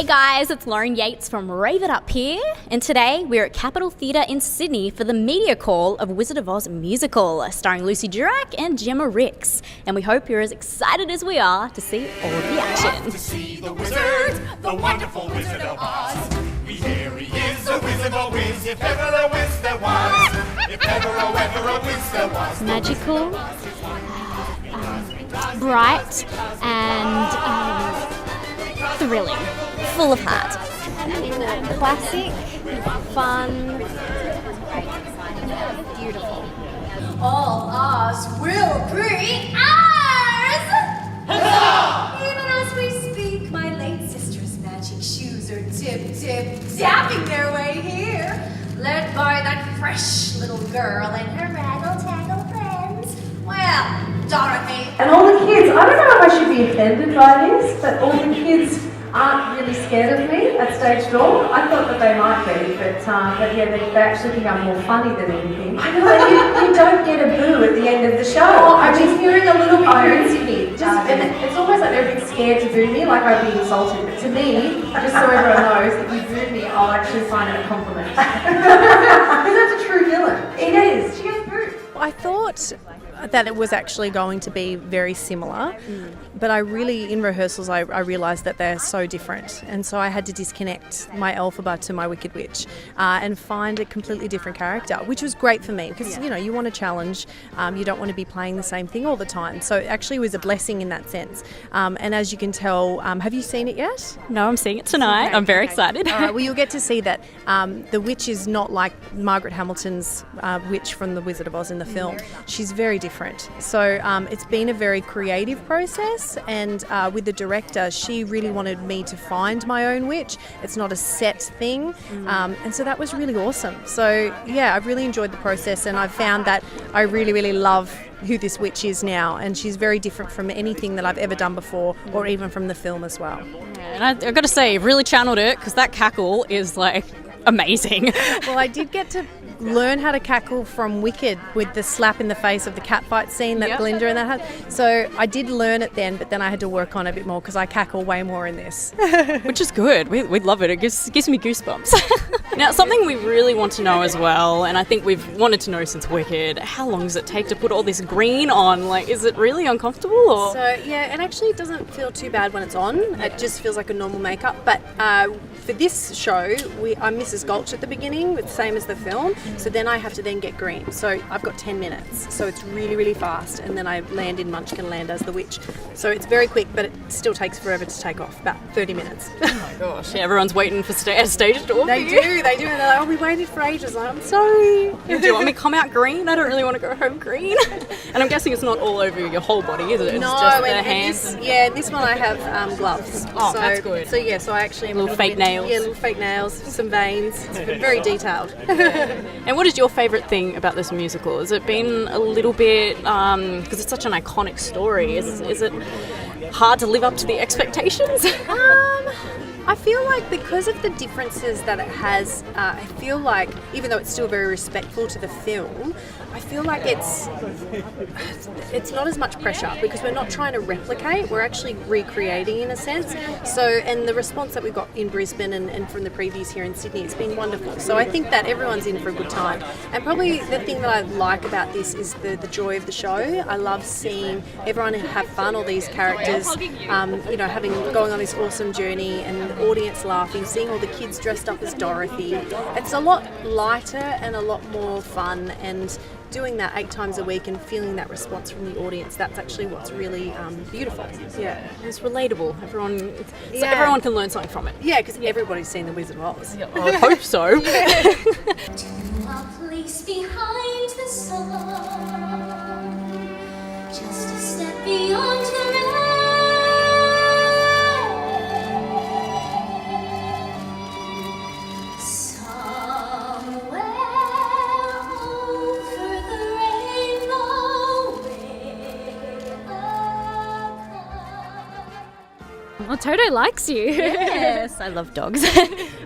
Hey guys, it's Lauren Yates from Rave It Up here, and today we're at Capitol Theatre in Sydney for the media call of Wizard of Oz musical, starring Lucy Durack and Jemma Rix, and we hope you're as excited as we are to see all of the action. To see the wizard, the wonderful Wizard of Oz. Here he is, a wizard or whiz, if ever a whiz there was. If ever a whiz there was. Magical, bright, and thrilling. Full of heart. Classic, fun, beautiful. All Oz will be ours! Huzzah! Even as we speak, my late sister's magic shoes are dip-dip-dapping their way here, led by that fresh little girl and her raggle-taggle friends. Well, Dorothy. And all the kids, I don't know if I should be offended by this, but all the kids aren't really scared of me at stage door. I thought that they might be, but yeah, they actually think I'm more funny than anything. I know, you don't get a boo at the end of the show. Oh, I'm just hearing a little bit here in Sydney. And it's almost like they're a bit scared to boo me, like I'd be insulted. But to me, just so everyone knows that you booed me, I'll actually find it a compliment. Because that's a true villain. It is. She gets booed. I thought that it was actually going to be very similar, but I really, in rehearsals, I realised that they're so different, and so I had to disconnect my Elphaba to my Wicked Witch and find a completely different character, which was great for me because you want a challenge, you don't want to be playing the same thing all the time, so it actually was a blessing in that sense. And as you can tell, have you seen it yet? No, I'm seeing it tonight. Okay. I'm very excited. All right, well, you'll get to see that the witch is not like Margaret Hamilton's witch from The Wizard of Oz in the film. She's very different. So it's been a very creative process, and with the director, she really wanted me to find my own witch. It's not a set thing, and so that was really awesome. So yeah, I've really enjoyed the process, and I've found that I really, really love who this witch is now, and she's very different from anything that I've ever done before, or even from the film as well. And I've got to say, you've really channeled it, because that cackle is like amazing. Well, I did get to learn how to cackle from Wicked with the slap in the face of the cat fight scene that Glinda and that had. So I did learn it then, but then I had to work on it a bit more because I cackle way more in this. Which is good. We love it. It gives me goosebumps. Now, something we really want to know as well, and I think we've wanted to know since Wicked, how long does it take to put all this green on? Like, is it really uncomfortable? Or? So, yeah, and actually it doesn't feel too bad when it's on. It just feels like a normal makeup. But for this show, I'm Mrs. Gulch at the beginning, the same as the film. So then I have to then get green. So I've got 10 minutes. So it's really, really fast. And then I land in Munchkin Land as the witch. So it's very quick, but it still takes forever to take off, about 30 minutes. Oh my gosh, yeah, everyone's waiting for stage door. They do. And they're like, oh, we waited for ages. I'm sorry. Do you want me to come out green? I don't really want to go home green. And I'm guessing it's not all over your whole body, is it? It's just the hands. This one I have gloves. Oh, so, that's good. So yeah, so I actually little fake nails. Yeah, little fake nails, some veins. It's very detailed. And what is your favourite thing about this musical? Has it been a little bit, because it's such an iconic story, is it hard to live up to the expectations? I feel like because of the differences that it has, I feel like, even though it's still very respectful to the film, I feel like it's not as much pressure because we're not trying to replicate, we're actually recreating in a sense. So, and the response that we got in Brisbane and from the previews here in Sydney, it's been wonderful. So I think that everyone's in for a good time. And probably the thing that I like about this is the joy of the show. I love seeing everyone have fun, all these characters, going on this awesome journey, and the audience laughing, seeing all the kids dressed up as Dorothy. It's a lot lighter and a lot more fun, and doing that 8 times a week and feeling that response from the audience, that's actually what's really beautiful. Yeah, it's relatable. Everyone can learn something from it. Yeah, because everybody's seen The Wizard of Oz. Yeah, I hope so. To a place behind the sun, just a step beyond the rain. Well, Toto likes you. Yes, I love dogs.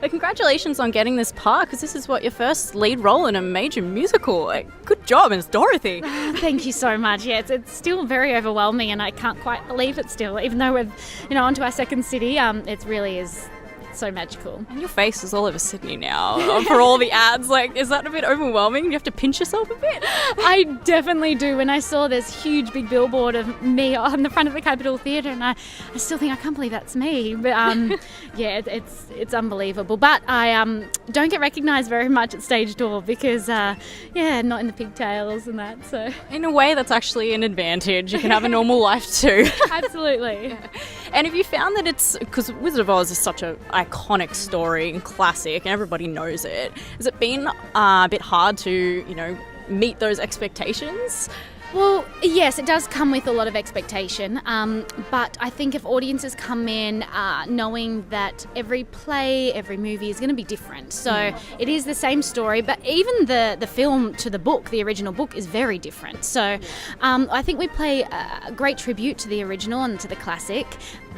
But congratulations on getting this part, because this is your first lead role in a major musical. Good job, and it's Dorothy. Thank you so much. Yeah, it's still very overwhelming, and I can't quite believe it still. Even though we're on to our second city, it really is. so magical. And your face is all over Sydney now for all the ads. Like, is that a bit overwhelming? You have to pinch yourself a bit? I definitely do. When I saw this huge big billboard of me on the front of the Capitol Theatre, and I still think, I can't believe that's me. But yeah, it's unbelievable. But I don't get recognised very much at stage door because, not in the pigtails and that. So In a way, that's actually an advantage. You can have a normal life too. absolutely. And have you found that it's, because Wizard of Oz is such an iconic story and classic and everybody knows it, has it been a bit hard to, meet those expectations? Well, yes, it does come with a lot of expectation, but I think if audiences come in knowing that every play, every movie is going to be different, so it is the same story, but even the film to the book, the original book, is very different. So I think we play a great tribute to the original and to the classic,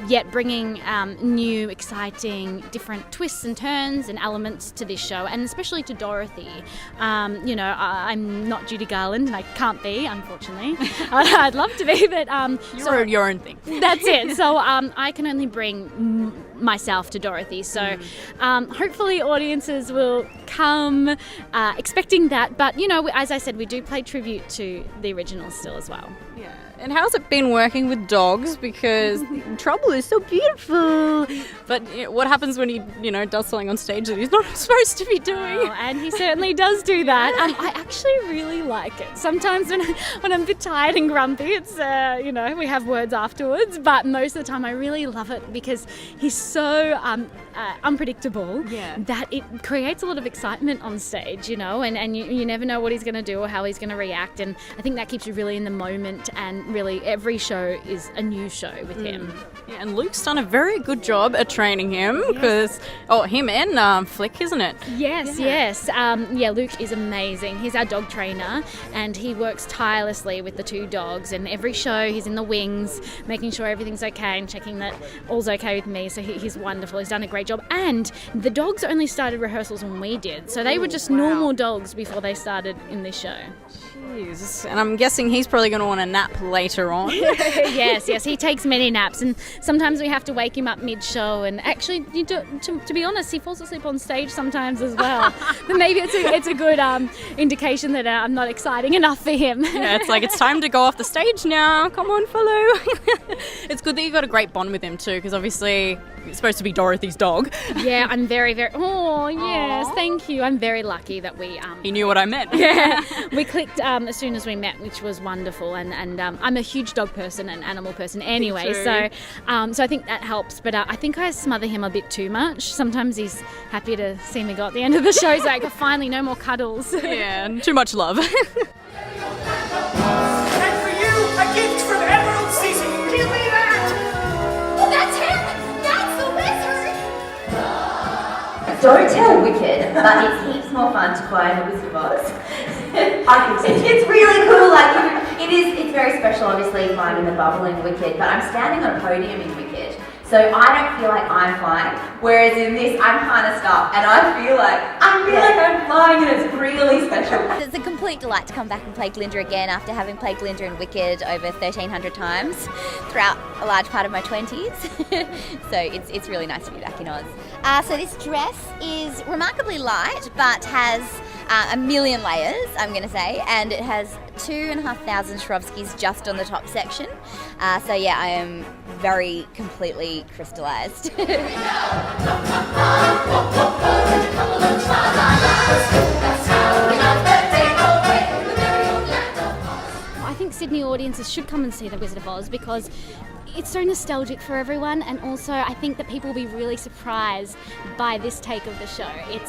yet bringing new, exciting, different twists and turns and elements to this show, and especially to Dorothy. I'm not Judy Garland, and I can't be, unfortunately. I'd love to be, but You're your own thing. that's it. So I can only bring myself to Dorothy. So hopefully audiences will come expecting that. But, as I said, we do play tribute to the original still as well. Yeah. And how's it been working with dogs? Because Trouble is so beautiful. But what happens when he, does something on stage that he's not supposed to be doing? Oh, and he certainly does do that. I actually really like it. Sometimes when I'm a bit tired and grumpy, it's, we have words afterwards. But most of the time I really love it because he's so unpredictable that it creates a lot of excitement on stage, and you never know what he's going to do or how he's going to react. And I think that keeps you really in the moment, and really every show is a new show with him. Yeah, and Luke's done a very good job at training him because, him and Flick, isn't it? Yes. Luke is amazing. He's our dog trainer, and he works tirelessly with the two dogs, and every show he's in the wings making sure everything's okay and checking that all's okay with me. So he's wonderful. He's done a great job. And the dogs only started rehearsals when we did, so they were just normal dogs before they started in this show. Jeez. And I'm guessing he's probably going to want a nap later on. yes, he takes many naps, and sometimes we have to wake him up mid-show, and actually, to be honest, he falls asleep on stage sometimes as well. But maybe it's a good indication that I'm not exciting enough for him. Yeah, it's like, it's time to go off the stage now. Come on, fellow. It's good that you've got a great bond with him too, because obviously it's supposed to be Dorothy's dog. Yeah, I'm very, very... Oh, yes, thank you. I'm very lucky that we... He knew what I meant. Yeah, we clicked as soon as we met, which was wonderful, and I'm a huge dog person and animal person anyway, so I think that helps, but I think I smother him a bit too much. Sometimes he's happy to see me go at the end of the show. He's like, finally, no more cuddles. Yeah, and too much love. And for you, a gift from Emerald City. Give me that! Oh, that's him! That's the wizard! Don't tell Wicked, but it's heaps more fun to play in the Wizard of Oz. It's really cool. It's very special, obviously, flying in the bubble in Wicked, but I'm standing on a podium in Wicked, so I don't feel like I'm flying. Whereas in this, I'm kind of stuck, and I feel like I'm flying, and it's really special. It's a complete delight to come back and play Glinda again after having played Glinda in Wicked over 1,300 times throughout a large part of my 20s. So it's really nice to be back in Oz. So this dress is remarkably light, but has a million layers, I'm going to say, and it has 2,500 Swarovskis just on the top section. So yeah, I am very completely crystallized. I think Sydney audiences should come and see The Wizard of Oz because it's so nostalgic for everyone, and also I think that people will be really surprised by this take of the show. It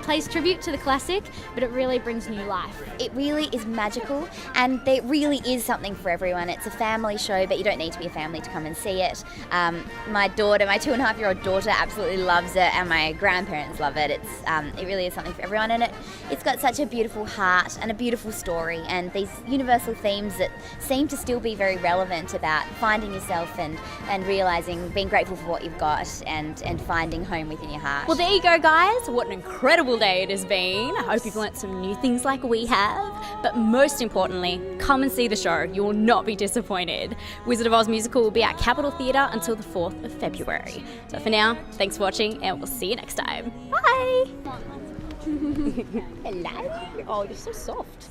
plays tribute to the classic, but it really brings new life. It really is magical, and there really is something for everyone. It's a family show, but you don't need to be a family to come and see it. My daughter, my 2.5-year-old daughter, absolutely loves it, and my grandparents love it. It really is something for everyone, and it's got such a beautiful heart and a beautiful story, and these universal themes that seem to still be very relevant about finding yourself and realising, being grateful for what you've got and finding home within your heart. Well, there you go, guys. What an incredible day it has been. I hope you've learnt some new things like we have. But most importantly, come and see the show. You will not be disappointed. Wizard of Oz musical will be at Capitol Theatre until the 4th of February. So for now, thanks for watching and we'll see you next time. Bye! Hello. Oh, you're so soft.